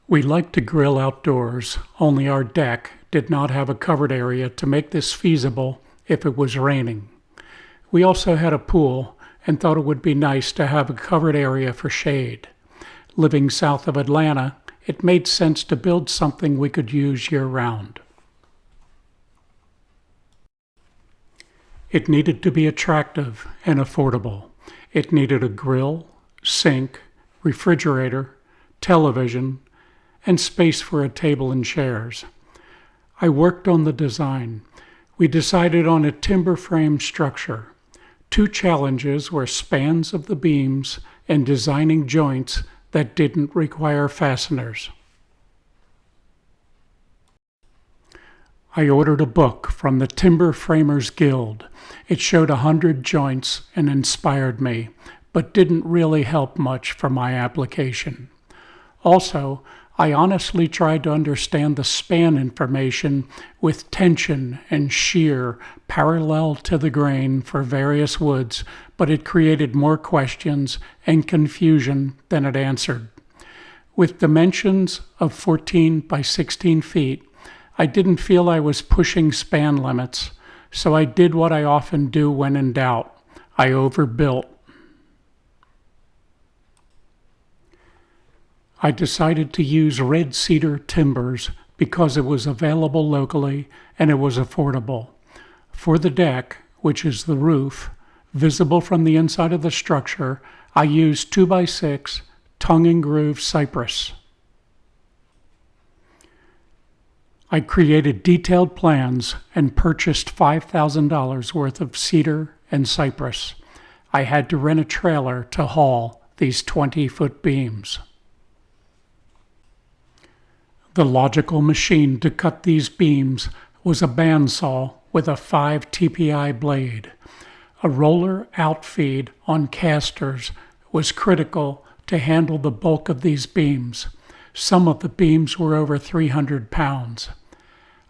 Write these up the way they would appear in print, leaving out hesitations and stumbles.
We like to grill outdoors, only our deck did not have a covered area to make this feasible if it was raining. We also had a pool and thought it would be nice to have a covered area for shade. Living south of Atlanta, it made sense to build something we could use year-round. It needed to be attractive and affordable. It needed a grill, sink, refrigerator, television, and space for a table and chairs. I worked on the design. We decided on a timber frame structure. Two challenges were spans of the beams and designing joints that didn't require fasteners. I ordered a book from the Timber Framers Guild. It showed 100 joints and inspired me, but didn't really help much for my application. Also, I honestly tried to understand the span information with tension and shear parallel to the grain for various woods, but it created more questions and confusion than it answered. With dimensions of 14 by 16 feet, I didn't feel I was pushing span limits, so I did what I often do when in doubt. I overbuilt. I decided to use red cedar timbers because it was available locally and it was affordable. For the deck, which is the roof, visible from the inside of the structure, I used 2x6 tongue and groove cypress. I created detailed plans and purchased $5,000 worth of cedar and cypress. I had to rent a trailer to haul these 20-foot beams. The logical machine to cut these beams was a bandsaw with a 5 TPI blade. A roller outfeed on casters was critical to handle the bulk of these beams. Some of the beams were over 300 pounds.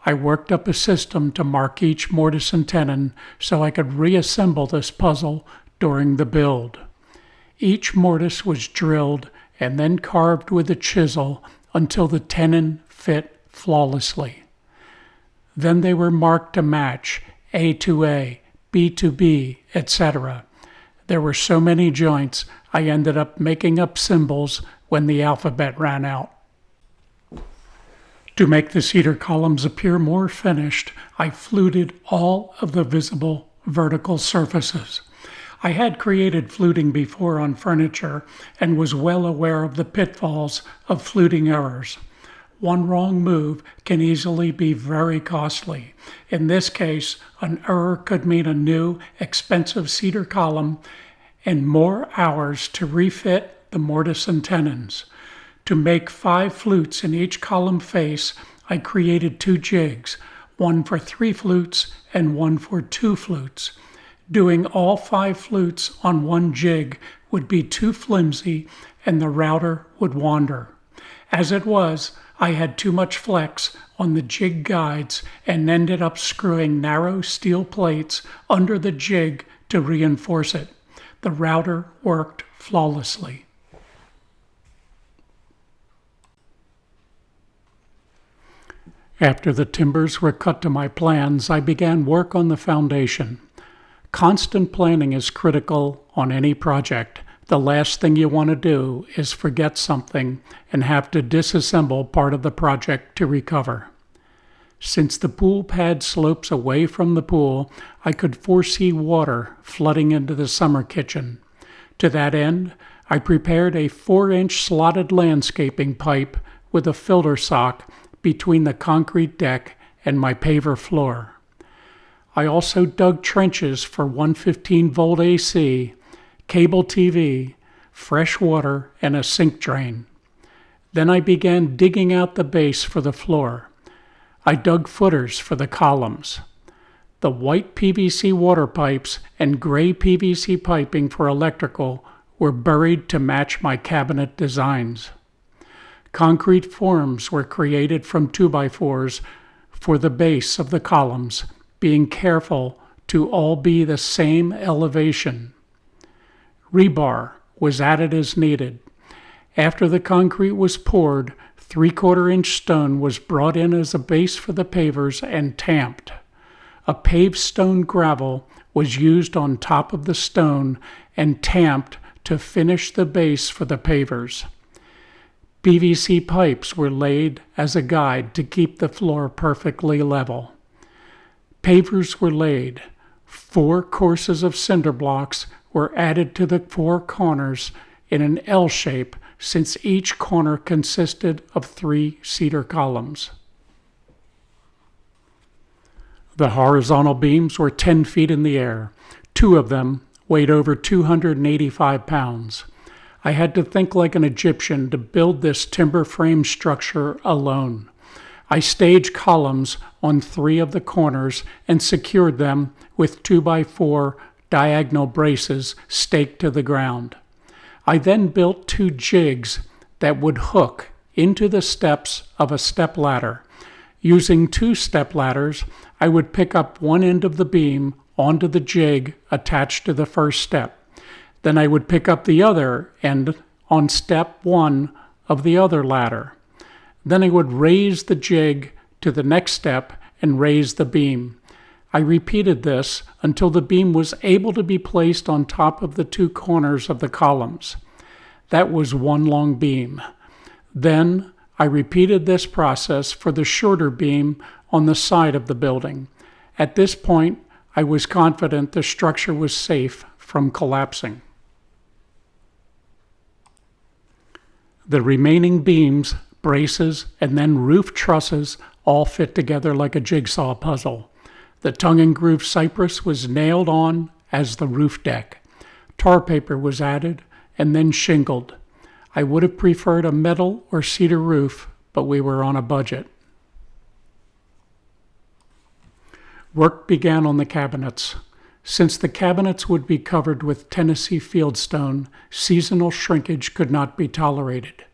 I worked up a system to mark each mortise and tenon so I could reassemble this puzzle during the build. Each mortise was drilled and then carved with a chisel until the tenon fit flawlessly. Then they were marked to match A to A, B to B, etc. There were so many joints, I ended up making up symbols when the alphabet ran out. To make the cedar columns appear more finished, I fluted all of the visible vertical surfaces. I had created fluting before on furniture and was well aware of the pitfalls of fluting errors. One wrong move can easily be very costly. In this case, an error could mean a new, expensive cedar column and more hours to refit the mortise and tenons. To make 5 flutes in each column face, I created 2 jigs, one for 3 flutes and one for 2 flutes. Doing all 5 flutes on one jig would be too flimsy and the router would wander. As it was, I had too much flex on the jig guides and ended up screwing narrow steel plates under the jig to reinforce it. The router worked flawlessly. After the timbers were cut to my plans, I began work on the foundation. Constant planning is critical on any project. The last thing you want to do is forget something and have to disassemble part of the project to recover. Since the pool pad slopes away from the pool, I could foresee water flooding into the summer kitchen. To that end, I prepared a 4-inch slotted landscaping pipe with a filter sock between the concrete deck and my paver floor. I also dug trenches for 115-volt AC, cable TV, fresh water, and a sink drain. Then I began digging out the base for the floor. I dug footers for the columns. The white PVC water pipes and gray PVC piping for electrical were buried to match my cabinet designs. Concrete forms were created from 2x4s for the base of the columns, being careful to all be the same elevation. Rebar was added as needed. After the concrete was poured, 3/4 inch stone was brought in as a base for the pavers and tamped. A paved stone gravel was used on top of the stone and tamped to finish the base for the pavers. PVC pipes were laid as a guide to keep the floor perfectly level. Pavers were laid. 4 courses of cinder blocks were added to the 4 corners in an L shape, since each corner consisted of 3 cedar columns. The horizontal beams were 10 feet in the air. 2 of them weighed over 285 pounds. I had to think like an Egyptian to build this timber frame structure alone. I staged columns on 3 of the corners and secured them with 2x4 diagonal braces staked to the ground. I then built 2 jigs that would hook into the steps of a step ladder. Using 2 step ladders, I would pick up one end of the beam onto the jig attached to the first step. Then I would pick up the other end on step 1 of the other ladder. Then I would raise the jig to the next step and raise the beam. I repeated this until the beam was able to be placed on top of the 2 corners of the columns. That was one long beam. Then I repeated this process for the shorter beam on the side of the building. At this point, I was confident the structure was safe from collapsing. The remaining beams, braces, and then roof trusses all fit together like a jigsaw puzzle. The tongue-and-groove cypress was nailed on as the roof deck. Tar paper was added and then shingled. I would have preferred a metal or cedar roof, but we were on a budget. Work began on the cabinets. Since the cabinets would be covered with Tennessee fieldstone, seasonal shrinkage could not be tolerated.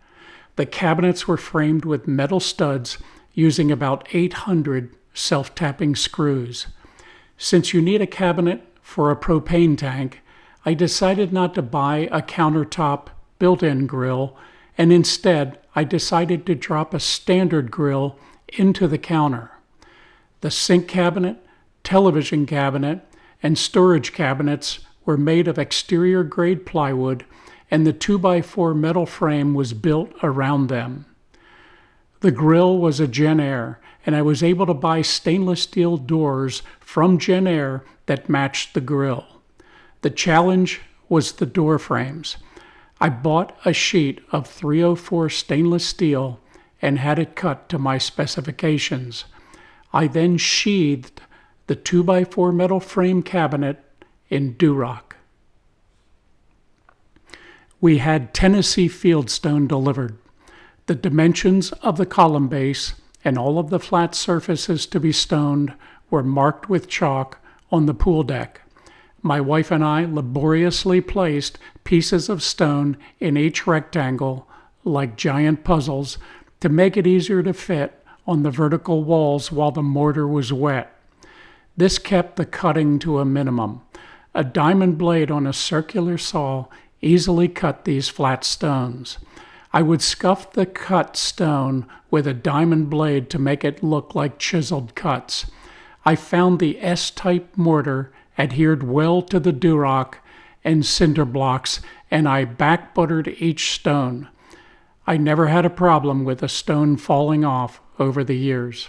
The cabinets were framed with metal studs using about 800 self-tapping screws. Since you need a cabinet for a propane tank, I decided not to buy a countertop built-in grill, and instead I decided to drop a standard grill into the counter. The sink cabinet, television cabinet, and storage cabinets were made of exterior-grade plywood, and the 2x4 metal frame was built around them. The grill was a Gen Air, and I was able to buy stainless steel doors from Gen Air that matched the grill. The challenge was the door frames. I bought a sheet of 304 stainless steel and had it cut to my specifications. I then sheathed the 2x4 metal frame cabinet in Durock. We had Tennessee fieldstone delivered. The dimensions of the column base and all of the flat surfaces to be stoned were marked with chalk on the pool deck. My wife and I laboriously placed pieces of stone in each rectangle like giant puzzles to make it easier to fit on the vertical walls while the mortar was wet. This kept the cutting to a minimum. A diamond blade on a circular saw easily cut these flat stones. I would scuff the cut stone with a diamond blade to make it look like chiseled cuts. I found the S-type mortar adhered well to the Durock and cinder blocks, and I back-buttered each stone. I never had a problem with a stone falling off over the years.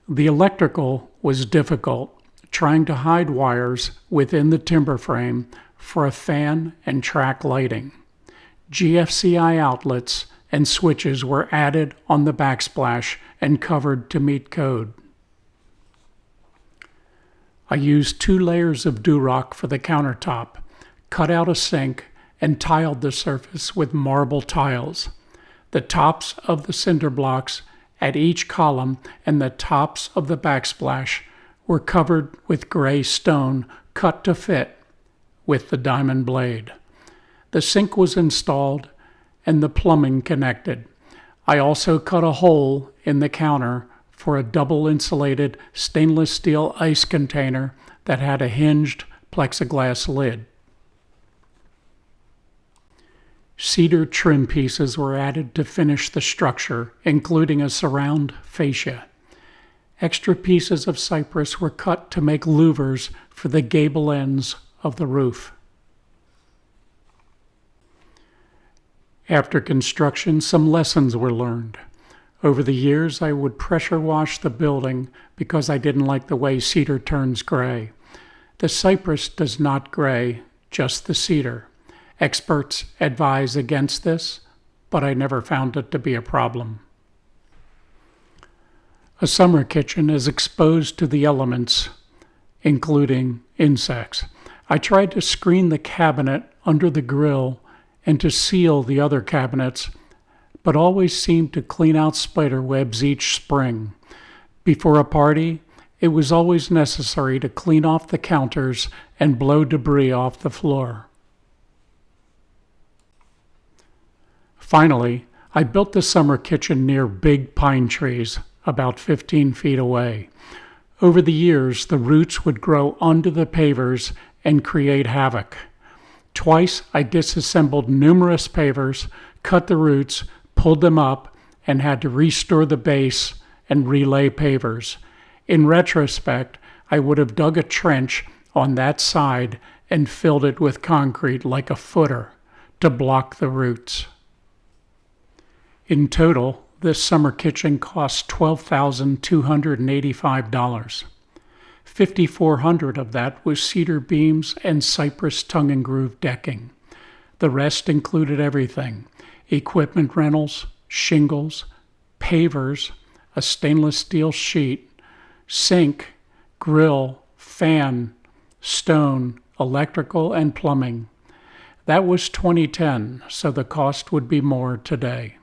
The electrical was difficult, trying to hide wires within the timber frame for a fan and track lighting. GFCI outlets and switches were added on the backsplash and covered to meet code. I used 2 layers of Durock for the countertop, cut out a sink, and tiled the surface with marble tiles. The tops of the cinder blocks at each column and the tops of the backsplash were covered with gray stone cut to fit with the diamond blade. The sink was installed and the plumbing connected. I also cut a hole in the counter for a double-insulated stainless steel ice container that had a hinged plexiglass lid. Cedar trim pieces were added to finish the structure, including a surround fascia. Extra pieces of cypress were cut to make louvers for the gable ends of the roof. After construction, some lessons were learned. Over the years, I would pressure wash the building because I didn't like the way cedar turns gray. The cypress does not gray, just the cedar. Experts advise against this, but I never found it to be a problem. A summer kitchen is exposed to the elements, including insects. I tried to screen the cabinet under the grill and to seal the other cabinets, but always seemed to clean out spider webs each spring. Before a party, it was always necessary to clean off the counters and blow debris off the floor. Finally, I built the summer kitchen near big pine trees, about 15 feet away. Over the years, the roots would grow onto the pavers and create havoc. Twice, I disassembled numerous pavers, cut the roots, pulled them up, and had to restore the base and relay pavers. In retrospect, I would have dug a trench on that side and filled it with concrete like a footer to block the roots. In total, this summer kitchen cost $12,285. $5,400 of that was cedar beams and cypress tongue and groove decking. The rest included everything: equipment rentals, shingles, pavers, a stainless steel sheet, sink, grill, fan, stone, electrical, and plumbing. That was 2010, so the cost would be more today.